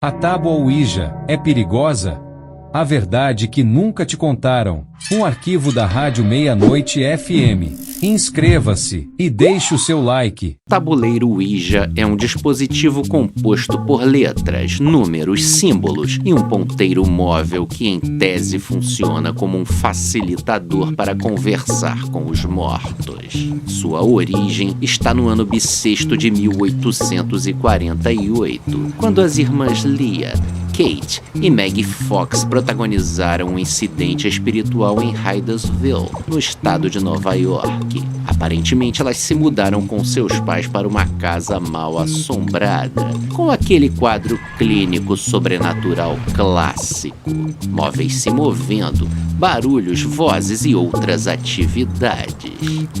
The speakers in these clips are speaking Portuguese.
A tábua Ouija é perigosa? A verdade que nunca te contaram. Um arquivo da Rádio Meia-Noite FM. Inscreva-se e deixe o seu like. Tabuleiro Ouija é um dispositivo composto por letras, números, símbolos e um ponteiro móvel que, em tese, funciona como um facilitador para conversar com os mortos. Sua origem está no ano bissexto de 1848, quando as irmãs Leah, Kate e Maggie Fox protagonizaram um incidente espiritual em Hydesville, no estado de Nova York. Aparentemente, elas se mudaram com seus pais para uma casa mal assombrada, com aquele quadro clínico sobrenatural clássico. Móveis se movendo, barulhos, vozes e outras atividades.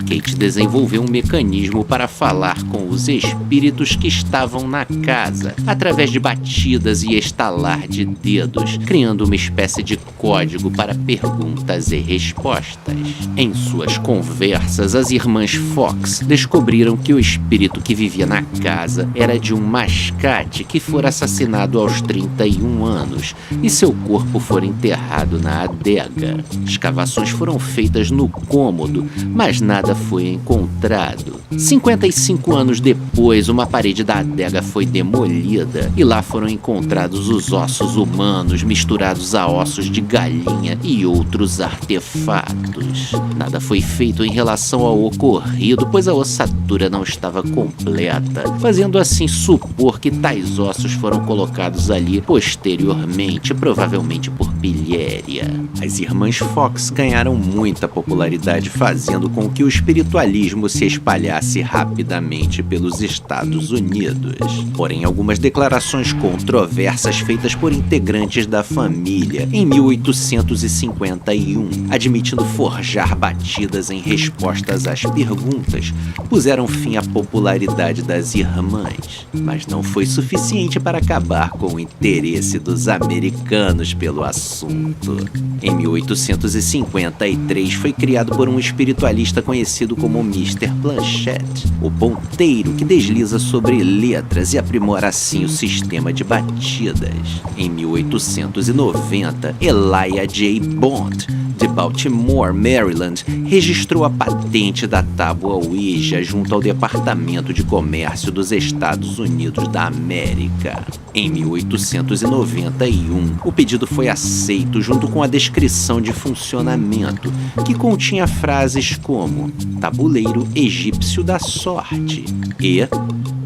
Kate desenvolveu um mecanismo para falar com os espíritos que estavam na casa, através de batidas e estalar de dedos, criando uma espécie de código para perguntas e respostas. Em suas conversas, as irmãs Fox descobriram que o espírito que vivia na casa era de um mascate que fora assassinado aos 31 anos e seu corpo fora enterrado na adega. Escavações foram feitas no cômodo, mas nada foi encontrado. 55 anos depois, uma parede da adega foi demolida e lá foram encontrados os ossos humanos misturados a ossos de galinha e outros artefatos. Nada foi feito em relação ao ocorrido, pois a ossatura não estava completa, fazendo assim supor que tais ossos foram colocados ali posteriormente, provavelmente por pilhéria. As irmãs Fox ganharam muita popularidade, fazendo com que o espiritualismo se espalhasse rapidamente pelos Estados Unidos. Porém, algumas declarações controversas feitas por integrantes da família em 1851, admitindo forjar batidas em respostas às perguntas, puseram fim à popularidade das irmãs. Mas não foi suficiente para acabar com o interesse dos americanos pelo assunto. Em 1853 foi criado por um espiritualista conhecido como Mr. Blanchett, o ponteiro que desliza sobre letras e aprimora assim o sistema de batidas. Em 1890, Elijah J. Bond, de Baltimore, Maryland, registrou a patente da tábua Ouija junto ao Departamento de Comércio dos Estados Unidos da América. Em 1891, o pedido foi aceito junto com a descrição de funcionamento, que continha frases como tabuleiro egípcio da sorte e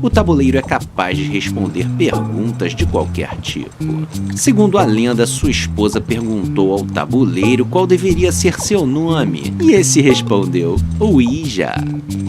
o tabuleiro é capaz de responder perguntas de qualquer tipo. Segundo a lenda, sua esposa perguntou ao tabuleiro qual deveria ser seu nome, e esse respondeu Ouija.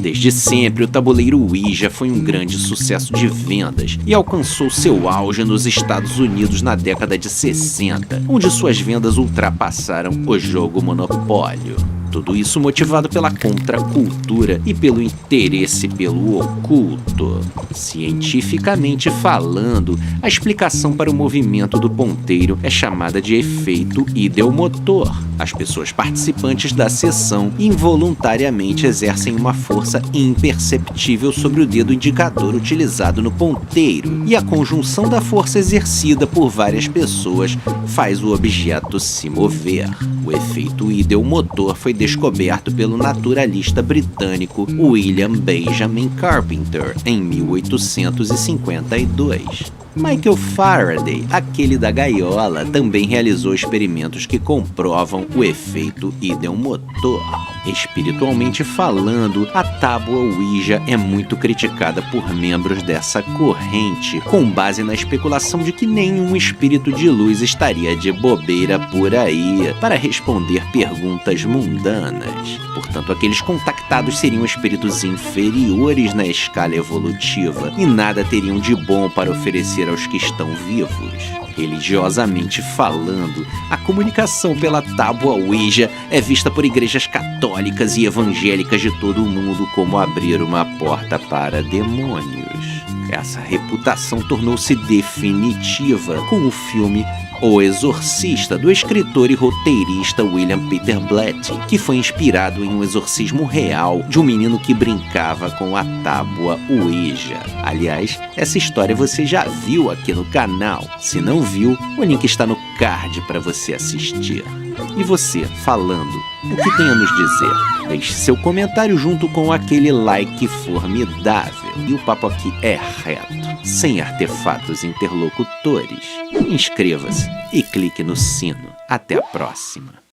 Desde sempre, o tabuleiro Ouija foi um grande sucesso de vendas e alcançou seu auge nos Estados Unidos na década de 60, onde suas vendas ultrapassaram o jogo Monopólio. Tudo isso motivado pela contracultura e pelo interesse pelo oculto. Cientificamente falando, a explicação para o movimento do ponteiro é chamada de efeito ideomotor. As pessoas participantes da sessão involuntariamente exercem uma força imperceptível sobre o dedo indicador utilizado no ponteiro, e a conjunção da força exercida por várias pessoas faz o objeto se mover. O efeito ideomotor foi descoberto pelo naturalista britânico William Benjamin Carpenter em 1852. Michael Faraday, aquele da gaiola, também realizou experimentos que comprovam o efeito ideomotor. Espiritualmente falando, a tábua Ouija é muito criticada por membros dessa corrente, com base na especulação de que nenhum espírito de luz estaria de bobeira por aí para responder perguntas mundanas. Portanto, aqueles contactados seriam espíritos inferiores na escala evolutiva e nada teriam de bom para oferecer aos que estão vivos. Religiosamente falando, a comunicação pela tábua Ouija é vista por igrejas católicas e evangélicas de todo o mundo como abrir uma porta para demônios. Essa reputação tornou-se definitiva com o filme O Exorcista, do escritor e roteirista William Peter Blatty, que foi inspirado em um exorcismo real de um menino que brincava com a tábua Ouija. Aliás, essa história você já viu aqui no canal. Se não viu, o link está no card para você assistir. E você, falando, o que tem a nos dizer? Deixe seu comentário junto com aquele like formidável. E o papo aqui é reto, sem artefatos interlocutores. Inscreva-se e clique no sino. Até a próxima.